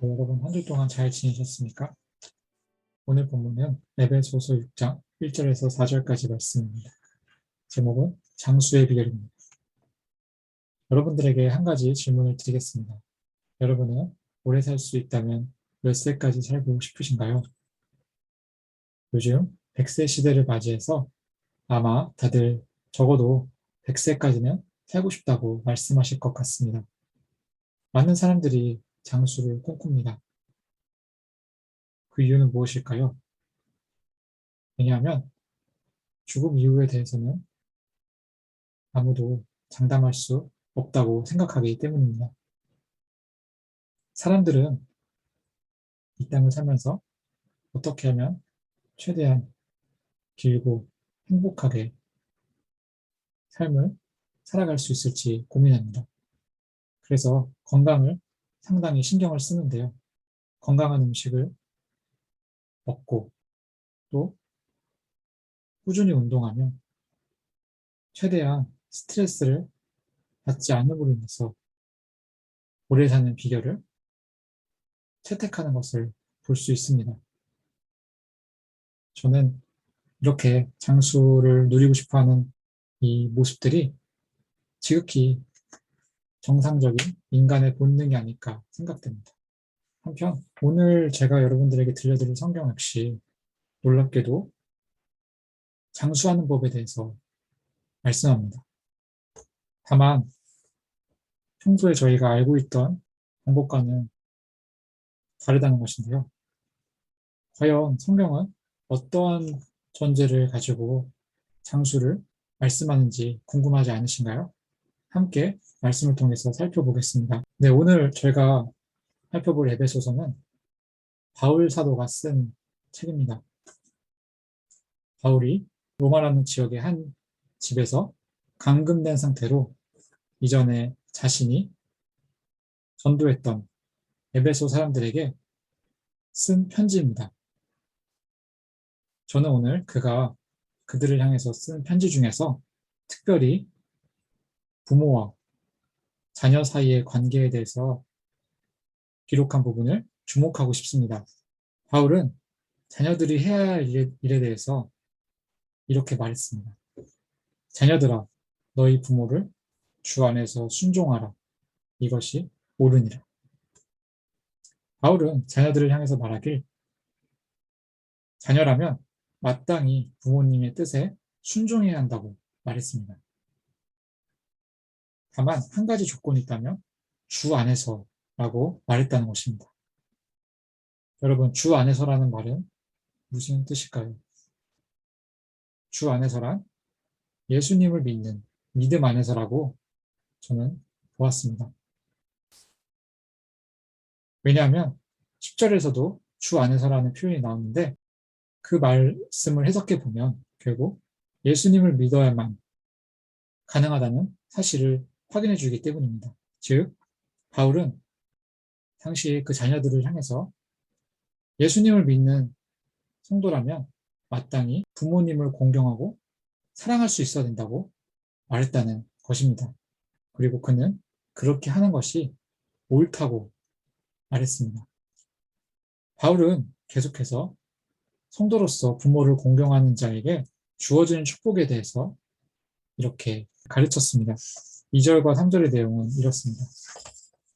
여러분 한 주 동안 잘 지내셨습니까? 오늘 본문은 에베소서 6장 1절에서 4절까지 말씀입니다. 제목은 장수의 비결입니다. 여러분들에게 한 가지 질문을 드리겠습니다. 여러분은 오래 살 수 있다면 몇 세까지 살고 싶으신가요? 요즘 100세 시대를 맞이해서 아마 다들 적어도 100세까지는 살고 싶다고 말씀하실 것 같습니다. 많은 사람들이 장수를 꿈꿉니다. 그 이유는 무엇일까요? 왜냐하면 죽음 이후에 대해서는 아무도 장담할 수 없다고 생각하기 때문입니다. 사람들은 이 땅을 살면서 어떻게 하면 최대한 길고 행복하게 삶을 살아갈 수 있을지 고민합니다. 그래서 건강을 상당히 신경을 쓰는데요. 건강한 음식을 먹고 또 꾸준히 운동하며 최대한 스트레스를 받지 않음으로 인해서 오래 사는 비결을 채택하는 것을 볼 수 있습니다. 저는 이렇게 장수를 누리고 싶어하는 이 모습들이 지극히 정상적인 인간의 본능이 아닐까 생각됩니다. 한편 오늘 제가 여러분들에게 들려드릴 성경 역시 놀랍게도 장수하는 법에 대해서 말씀합니다. 다만 평소에 저희가 알고 있던 방법과는 다르다는 것인데요. 과연 성경은 어떠한 전제를 가지고 장수를 말씀하는지 궁금하지 않으신가요? 함께 말씀을 통해서 살펴보겠습니다. 네, 오늘 저희가 살펴볼 에베소서는 바울 사도가 쓴 책입니다. 바울이 로마라는 지역의 한 집에서 감금된 상태로 이전에 자신이 전도했던 에베소 사람들에게 쓴 편지입니다. 저는 오늘 그가 그들을 향해서 쓴 편지 중에서 특별히 부모와 자녀 사이의 관계에 대해서 기록한 부분을 주목하고 싶습니다. 바울은 자녀들이 해야 할 일에 대해서 이렇게 말했습니다. 자녀들아, 너희 부모를 주 안에서 순종하라. 이것이 옳으니라. 바울은 자녀들을 향해서 말하길, 자녀라면 마땅히 부모님의 뜻에 순종해야 한다고 말했습니다. 다만 한 가지 조건이 있다면 주 안에서라고 말했다는 것입니다. 여러분, 주 안에서라는 말은 무슨 뜻일까요? 주 안에서란 예수님을 믿는 믿음 안에서라고 저는 보았습니다. 왜냐하면 10절에서도 주 안에서라는 표현이 나오는데 그 말씀을 해석해 보면 결국 예수님을 믿어야만 가능하다는 사실을 확인해 주기 때문입니다. 즉, 바울은 당시 그 자녀들을 향해서 예수님을 믿는 성도라면 마땅히 부모님을 공경하고 사랑할 수 있어야 된다고 말했다는 것입니다. 그리고 그는 그렇게 하는 것이 옳다고 말했습니다. 바울은 계속해서 성도로서 부모를 공경하는 자에게 주어지는 축복에 대해서 이렇게 가르쳤습니다. 2절과 3절의 내용은 이렇습니다.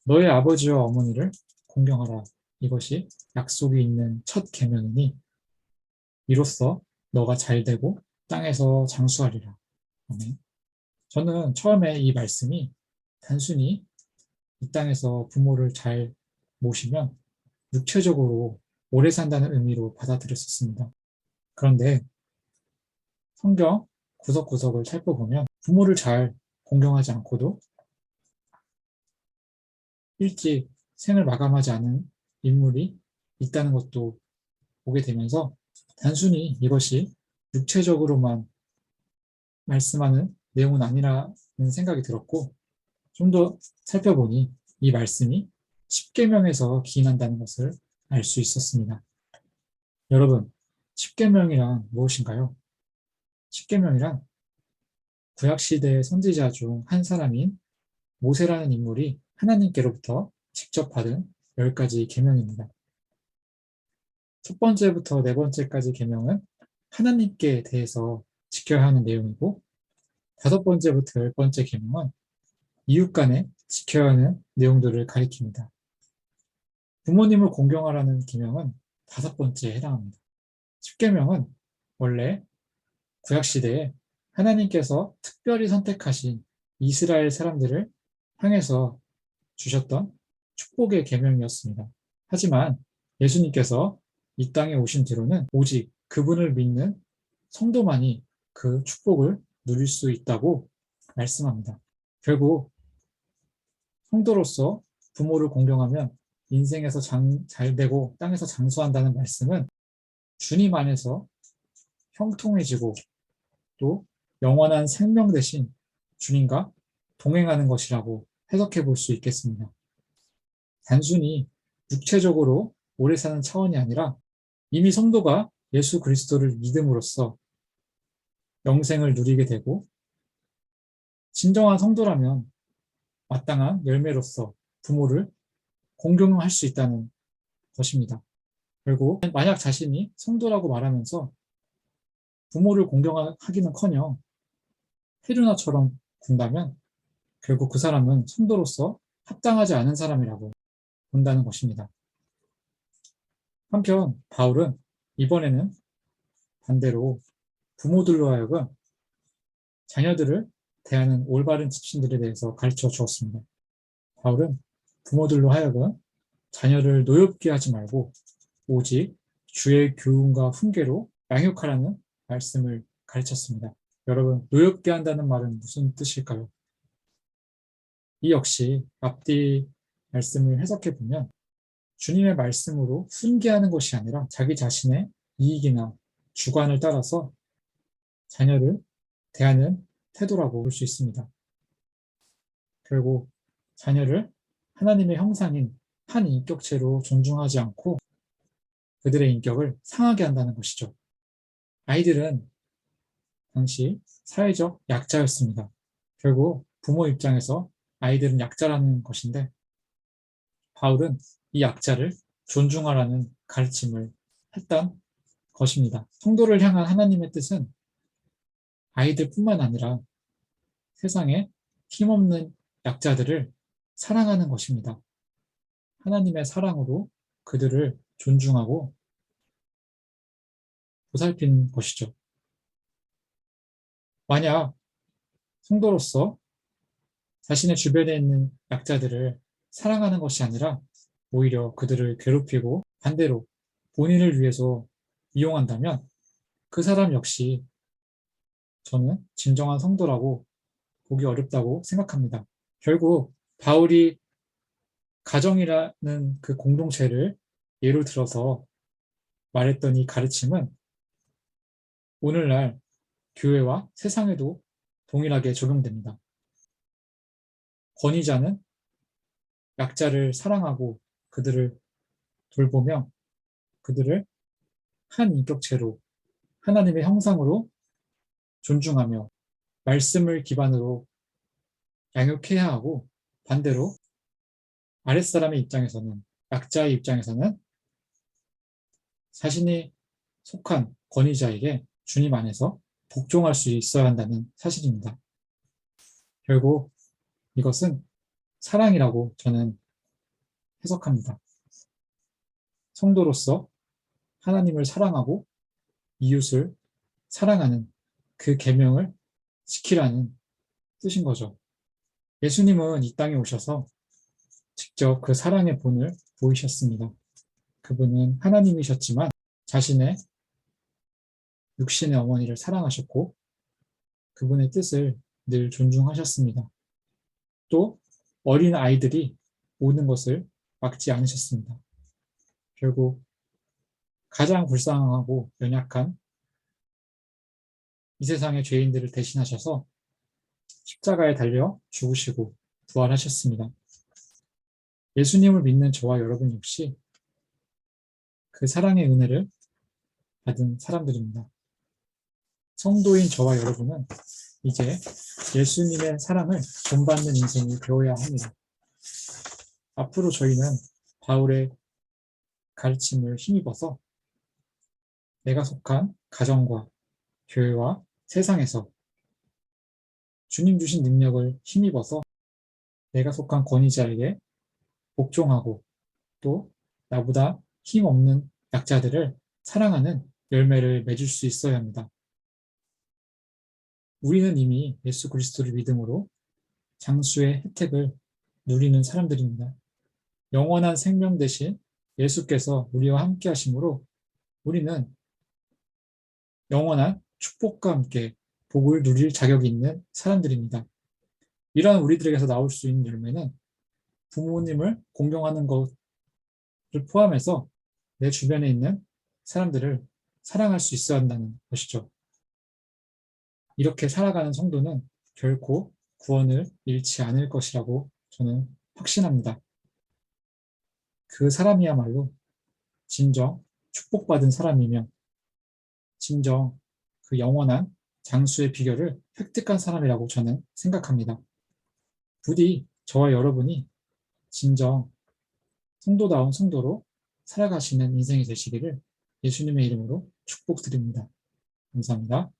너의 아버지와 어머니를 공경하라. 이것이 약속이 있는 첫 계명이니 이로써 너가 잘되고 땅에서 장수하리라. 아멘. 저는 처음에 이 말씀이 단순히 이 땅에서 부모를 잘 모시면 육체적으로 오래 산다는 의미로 받아들였었습니다. 그런데 성경 구석구석을 살펴보면 부모를 잘 공경하지 않고도 일찍 생을 마감하지 않은 인물이 있다는 것도 보게 되면서 단순히 이것이 육체적으로만 말씀하는 내용은 아니라는 생각이 들었고 좀 더 살펴보니 이 말씀이 십계명에서 기인한다는 것을 알 수 있었습니다. 여러분, 십계명이란 무엇인가요? 십계명이란 구약시대의 선지자 중 한 사람인 모세라는 인물이 하나님께로부터 직접 받은 10가지 계명입니다. 첫 번째부터 네 번째까지 계명은 하나님께 대해서 지켜야 하는 내용이고, 다섯 번째부터 10번째 계명은 이웃 간에 지켜야 하는 내용들을 가리킵니다. 부모님을 공경하라는 계명은 다섯 번째에 해당합니다. 십계명은 원래 구약시대에 하나님께서 특별히 선택하신 이스라엘 사람들을 향해서 주셨던 축복의 계명이었습니다. 하지만 예수님께서 이 땅에 오신 뒤로는 오직 그분을 믿는 성도만이 그 축복을 누릴 수 있다고 말씀합니다. 결국 성도로서 부모를 공경하면 인생에서 잘 되고 땅에서 장수한다는 말씀은 주님 안에서 형통해지고 또 영원한 생명 대신 주님과 동행하는 것이라고 해석해 볼 수 있겠습니다. 단순히 육체적으로 오래 사는 차원이 아니라 이미 성도가 예수 그리스도를 믿음으로써 영생을 누리게 되고, 진정한 성도라면 마땅한 열매로서 부모를 공경할 수 있다는 것입니다. 결국 만약 자신이 성도라고 말하면서 부모를 공경하기는커녕 페류나처럼 군다면 결국 그 사람은 성도로서 합당하지 않은 사람이라고 본다는 것입니다. 한편 바울은 이번에는 반대로 부모들로 하여금 자녀들을 대하는 올바른 지침들에 대해서 가르쳐 주었습니다. 바울은 부모들로 하여금 자녀를 노엽게 하지 말고 오직 주의 교훈과 훈계로 양육하라는 말씀을 가르쳤습니다. 여러분, 노엽게 한다는 말은 무슨 뜻일까요? 이 역시 앞뒤 말씀을 해석해 보면 주님의 말씀으로 훈계하는 것이 아니라 자기 자신의 이익이나 주관을 따라서 자녀를 대하는 태도라고 볼 수 있습니다. 결국 자녀를 하나님의 형상인 한 인격체로 존중하지 않고 그들의 인격을 상하게 한다는 것이죠. 아이들은 당시 사회적 약자였습니다. 결국 부모 입장에서 아이들은 약자라는 것인데 바울은 이 약자를 존중하라는 가르침을 했던 것입니다. 성도를 향한 하나님의 뜻은 아이들뿐만 아니라 세상에 힘없는 약자들을 사랑하는 것입니다. 하나님의 사랑으로 그들을 존중하고 보살피는 것이죠. 만약 성도로서 자신의 주변에 있는 약자들을 사랑하는 것이 아니라 오히려 그들을 괴롭히고 반대로 본인을 위해서 이용한다면 그 사람 역시 저는 진정한 성도라고 보기 어렵다고 생각합니다. 결국 바울이 가정이라는 그 공동체를 예로 들어서 말했던 이 가르침은 오늘날 교회와 세상에도 동일하게 적용됩니다. 권위자는 약자를 사랑하고 그들을 돌보며 그들을 한 인격체로 하나님의 형상으로 존중하며 말씀을 기반으로 양육해야 하고, 반대로 아랫사람의 입장에서는, 약자의 입장에서는 자신이 속한 권위자에게 주님 안에서 복종할 수 있어야 한다는 사실입니다. 결국 이것은 사랑이라고 저는 해석합니다. 성도로서 하나님을 사랑하고 이웃을 사랑하는 그 계명을 지키라는 뜻인 거죠. 예수님은 이 땅에 오셔서 직접 그 사랑의 본을 보이셨습니다. 그분은 하나님이셨지만 자신의 육신의 어머니를 사랑하셨고 그분의 뜻을 늘 존중하셨습니다. 또 어린 아이들이 오는 것을 막지 않으셨습니다. 결국 가장 불쌍하고 연약한 이 세상의 죄인들을 대신하셔서 십자가에 달려 죽으시고 부활하셨습니다. 예수님을 믿는 저와 여러분 역시 그 사랑의 은혜를 받은 사람들입니다. 성도인 저와 여러분은 이제 예수님의 사랑을 본받는 인생을 배워야 합니다. 앞으로 저희는 바울의 가르침을 힘입어서 내가 속한 가정과 교회와 세상에서 주님 주신 능력을 힘입어서 내가 속한 권위자에게 복종하고 또 나보다 힘없는 약자들을 사랑하는 열매를 맺을 수 있어야 합니다. 우리는 이미 예수 그리스도를 믿음으로 장수의 혜택을 누리는 사람들입니다. 영원한 생명 대신 예수께서 우리와 함께 하심으로 우리는 영원한 축복과 함께 복을 누릴 자격이 있는 사람들입니다. 이러한 우리들에게서 나올 수 있는 열매는 부모님을 공경하는 것을 포함해서 내 주변에 있는 사람들을 사랑할 수 있어야 한다는 것이죠. 이렇게 살아가는 성도는 결코 구원을 잃지 않을 것이라고 저는 확신합니다. 그 사람이야말로 진정 축복받은 사람이며 진정 그 영원한 장수의 비결을 획득한 사람이라고 저는 생각합니다. 부디 저와 여러분이 진정 성도다운 성도로 살아가시는 인생이 되시기를 예수님의 이름으로 축복드립니다. 감사합니다.